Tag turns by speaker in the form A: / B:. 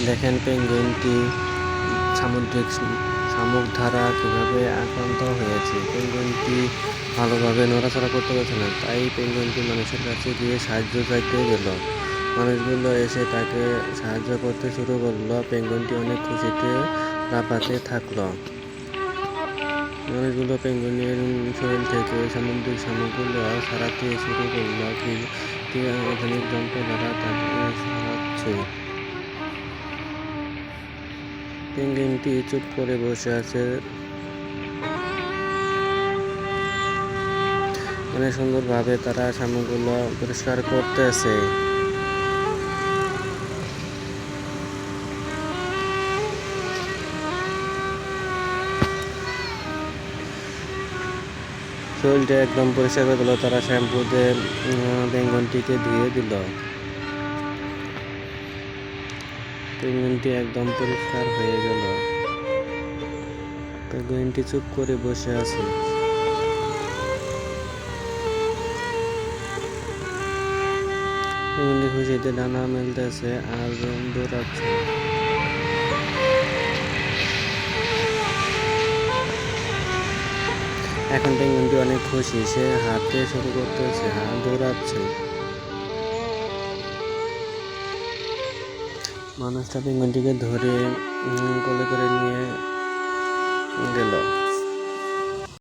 A: দেখেন পেঙ্গুইনটি সামুদ্রিক শামুক দ্বারা কীভাবে আক্রান্ত হয়েছে। পেঙ্গুইনটি ভালোভাবে নড়াচড়া করতে পারছে না, তাই পেঙ্গুইনটি মানুষের কাছে গিয়ে সাহায্য চাইতে গেল। মানুষগুলো এসে তাকে সাহায্য করতে শুরু করলো। পেঙ্গুইনটি অনেক খুশিতে লাফাতে থাকলো। মানুষগুলো পেঙ্গুইনের শরীর থেকে সামুদ্রিক শামুকগুলো সরাতে শুরু করলো। আধুনিক যন্ত্র দ্বারা তাকে সরাচ্ছে। পেঙ্গুইনটি চুপ করে বসে আছে। অনেক সুন্দরভাবে তারা শামুকগুলো পরিষ্কার করতেছে। শরীরটা একদম পরিষ্কার করে দিল। তারা শ্যাম্পু দিয়ে পেঙ্গুইনটিকে ধুয়ে দিল। পেঙ্গুইনটি একদম পরিষ্কার হয়ে গেল। পেঙ্গুইনটি চুপ করে বসে আছে। পেঙ্গুইনটি খুশিতে ডানা মেলতেছে আর দৌড়াচ্ছে। এখন পেঙ্গুইনটি অনেক খুশি, সে হাঁটতে শুরু করতেছে আর দৌড়াচ্ছে। মানুষটা পেঙ্গুইনটিকে ধরে কোলে করে নিয়ে গেল।